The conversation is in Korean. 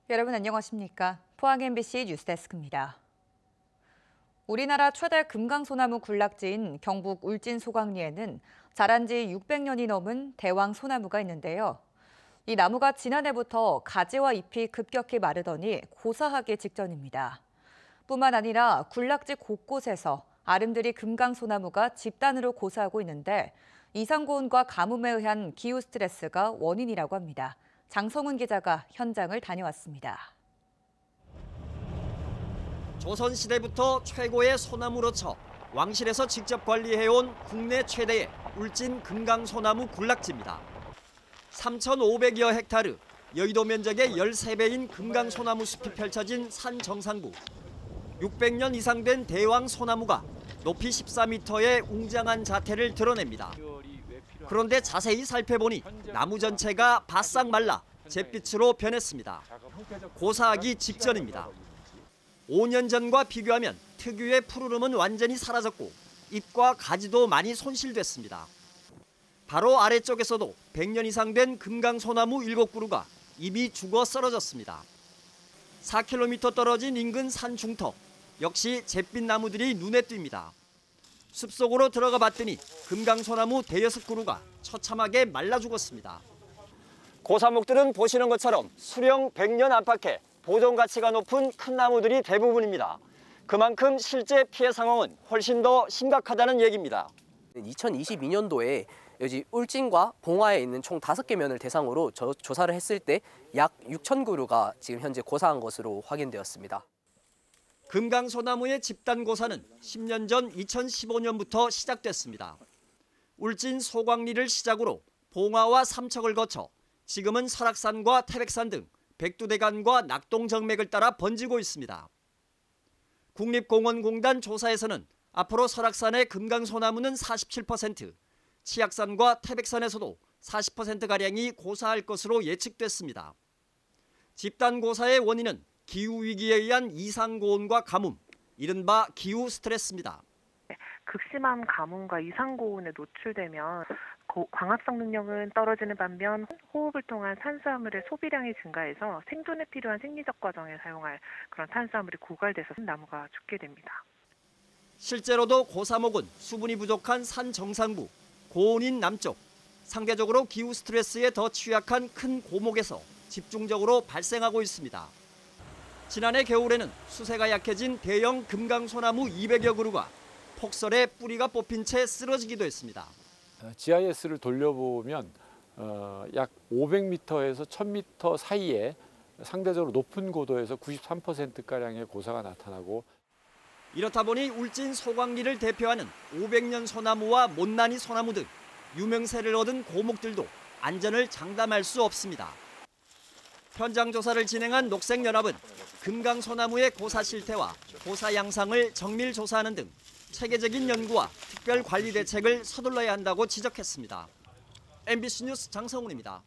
여러분 안녕하십니까? 포항 MBC 뉴스데스크입니다. 우리나라 최대 금강소나무 군락지인 경북 울진 소강리에는 자란 지 600년이 넘은 대왕 소나무가 있는데요. 이 나무가 지난해부터 가지와 잎이 급격히 마르더니 고사하기 직전입니다. 뿐만 아니라 군락지 곳곳에서 아름드리 금강소나무가 집단으로 고사하고 있는데 이상고온과 가뭄에 의한 기후 스트레스가 원인이라고 합니다. 장성훈 기자가 현장을 다녀왔습니다. 조선시대부터 최고의 소나무로 쳐 왕실에서 직접 관리해온 국내 최대의 울진 금강소나무 군락지입니다. 3,500여 헥타르, 여의도 면적의 13배인 금강소나무 숲이 펼쳐진 산 정상부. 600년 이상 된 대왕 소나무가 높이 14m의 웅장한 자태를 드러냅니다. 그런데 자세히 살펴보니 나무 전체가 바싹 말라 잿빛으로 변했습니다. 고사하기 직전입니다. 5년 전과 비교하면 특유의 푸르름은 완전히 사라졌고 잎과 가지도 많이 손실됐습니다. 바로 아래쪽에서도 100년 이상 된 금강소나무 7그루가 잎이 죽어 쓰러졌습니다. 4km 떨어진 인근 산 중턱, 역시 잿빛 나무들이 눈에 띕니다. 숲속으로 들어가 봤더니 금강소나무 대여섯 그루가 처참하게 말라 죽었습니다. 고사목들은 보시는 것처럼 수령 100년 안팎에 보존 가치가 높은 큰 나무들이 대부분입니다. 그만큼 실제 피해 상황은 훨씬 더 심각하다는 얘기입니다. 2022년도에 여기 울진과 봉화에 있는 총 5개 면을 대상으로 조사를 했을 때 약 6,000그루가 지금 현재 고사한 것으로 확인되었습니다. 금강소나무의 집단 고사는 10년 전 2015년부터 시작됐습니다. 울진 소강리를 시작으로 봉화와 삼척을 거쳐 지금은 설악산과 태백산 등 백두대간과 낙동정맥을 따라 번지고 있습니다. 국립공원공단 조사에서는 앞으로 설악산의 금강소나무는 47%, 치악산과 태백산에서도 40%가량이 고사할 것으로 예측됐습니다. 집단 고사의 원인은 기후위기에 의한 이상고온과 가뭄, 이른바 기후 스트레스입니다. 극심한 가뭄과 이상고온에 노출되면 광합성 능력은 떨어지는 반면 호흡을 통한 탄수화물의 소비량이 증가해서 생존에 필요한 생리적 과정에 사용할 그런 탄수화물이 고갈돼서 나무가 죽게 됩니다. 실제로도 고사목은 수분이 부족한 산 정상부, 고온인 남쪽, 상대적으로 기후 스트레스에 더 취약한 큰 고목에서 집중적으로 발생하고 있습니다. 지난해 겨울에는 수세가 약해진 대형 금강소나무 200여 그루가 폭설에 뿌리가 뽑힌 채 쓰러지기도 했습니다. GIS를 돌려보면 약 500m에서 1000m 사이에 상대적으로 높은 고도에서 93%가량의 고사가 나타나고, 이렇다 보니 울진 소강리를 대표하는 500년 소나무와 못난이 소나무 등 유명세를 얻은 고목들도 안전을 장담할 수 없습니다. 현장 조사를 진행한 녹색연합은 금강소나무의 고사 실태와 고사 양상을 정밀 조사하는 등 체계적인 연구와 특별 관리 대책을 서둘러야 한다고 지적했습니다. MBC 뉴스 장성훈입니다.